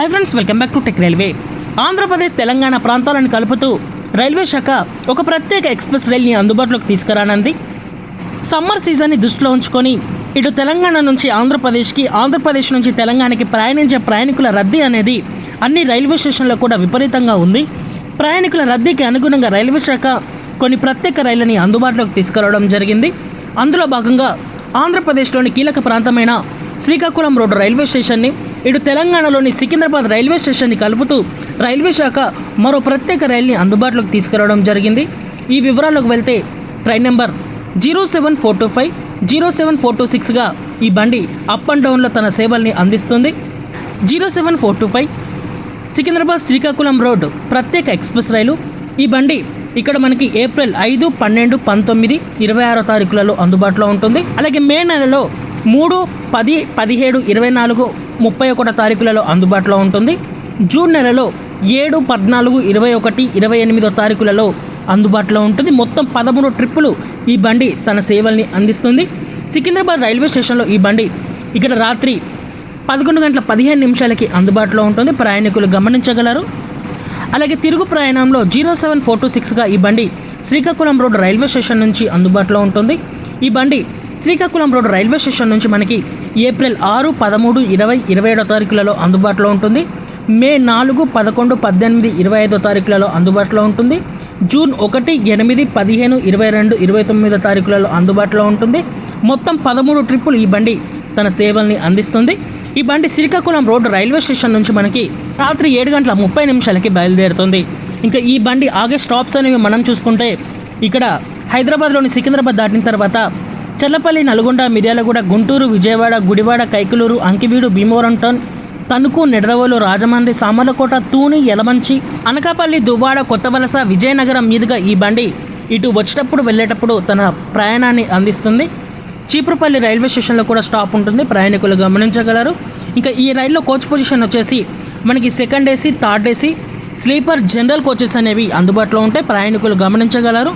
Hi friends, welcome back to tech railway. Andhra Pradesh Telangana ప్రాంతాలను కలుపుతూ railway శాఖ ఒక ప్రత్యేక ఎక్స్ప్రెస్ రైల్ని అందుబాటులోకి తీసుకురానుంది. సమ్మర్ సీజన్ని దృష్టిలో ఉంచుకొని ఇటు తెలంగాణ నుంచి ఆంధ్రప్రదేశ్కి, ఆంధ్రప్రదేశ్ నుంచి తెలంగాణకి ప్రయాణించే ప్రయాణికుల రద్దీ అనేది అన్ని రైల్వే స్టేషన్లో కూడా విపరీతంగా ఉంది. ప్రయాణికుల రద్దీకి అనుగుణంగా రైల్వే శాఖ కొన్ని ప్రత్యేక రైళ్లని అందుబాటులోకి తీసుకురావడం జరిగింది. అందులో భాగంగా ఆంధ్రప్రదేశ్లోని కీలక ప్రాంతమైన శ్రీకాకుళం రోడ్డు రైల్వే స్టేషన్ని ఇటు తెలంగాణలోని సికింద్రాబాద్ రైల్వే స్టేషన్ని కలుపుతూ రైల్వే శాఖ మరో ప్రత్యేక రైలుని అందుబాటులోకి తీసుకురావడం జరిగింది. ఈ వివరాల్లోకి వెళ్తే ట్రైన్ నెంబర్ 07425, 07426గా ఈ బండి అప్ అండ్ డౌన్లో తన సేవల్ని అందిస్తుంది. 07425 సికింద్రాబాద్ శ్రీకాకుళం రోడ్డు ప్రత్యేక ఎక్స్ప్రెస్ రైలు. ఈ బండి ఇక్కడ మనకి ఏప్రిల్ 5, 12, 19, 26 తారీఖులలో అందుబాటులో ఉంటుంది. అలాగే మే నెలలో 3, 10, 17, 24, 31 తారీఖులలో అందుబాటులో ఉంటుంది. జూన్ నెలలో 7, 14, 21, 28 తారీఖులలో అందుబాటులో ఉంటుంది. మొత్తం 13 ట్రిప్పులు ఈ బండి తన సేవల్ని అందిస్తుంది. సికింద్రాబాద్ రైల్వే స్టేషన్లో ఈ బండి ఇక్కడ రాత్రి 11:15 అందుబాటులో ఉంటుంది. ప్రయాణికులు గమనించగలరు. అలాగే తిరుగు ప్రయాణంలో 07426గా ఈ బండి శ్రీకాకుళం రోడ్డు రైల్వే స్టేషన్ నుంచి అందుబాటులో ఉంటుంది. ఈ బండి శ్రీకాకుళం రోడ్డు రైల్వే స్టేషన్ నుంచి మనకి ఏప్రిల్ 6, 13, 20, 27 తారీఖులలో అందుబాటులో ఉంటుంది. మే 4, 11, 18, 25 తారీఖులలో అందుబాటులో ఉంటుంది. జూన్ 1, 8, 15, 22, 29 తారీఖులలో అందుబాటులో ఉంటుంది. మొత్తం 13 ట్రిప్పులు ఈ బండి తన సేవల్ని అందిస్తుంది. ఈ బండి శ్రీకాకుళం రోడ్డు రైల్వే స్టేషన్ నుంచి మనకి రాత్రి 7:30 బయలుదేరుతుంది. ఇంకా ఈ బండి ఆగే స్టాప్స్ అనేవి మనం చూసుకుంటే ఇక్కడ హైదరాబాద్లోని సికింద్రాబాద్ దాటిన తర్వాత చల్లపల్లి, నల్గొండ, మిర్యాలగూడ, గుంటూరు, విజయవాడ, గుడివాడ, కైకలూరు, అంకివీడు, భీమవరం టౌన్, తణుకు, నిడదవోలు, రాజమండ్రి, సామర్లకోట, తూని, యలమంచి, అనకాపల్లి, దువ్వాడ, కొత్తవలస, విజయనగరం మీదుగా ఈ బండి ఇటు వచ్చేటప్పుడు వెళ్ళేటప్పుడు తన ప్రయాణాన్ని అందిస్తుంది. చీపురుపల్లి రైల్వే స్టేషన్లో కూడా స్టాప్ ఉంటుంది. ప్రయాణికులు గమనించగలరు. ఇంకా ఈ రైల్లో కోచ్ పొజిషన్ వచ్చేసి మనకి second AC, third AC, sleeper, general coaches అనేవి అందుబాటులో ఉంటాయి. ప్రయాణికులు గమనించగలరు.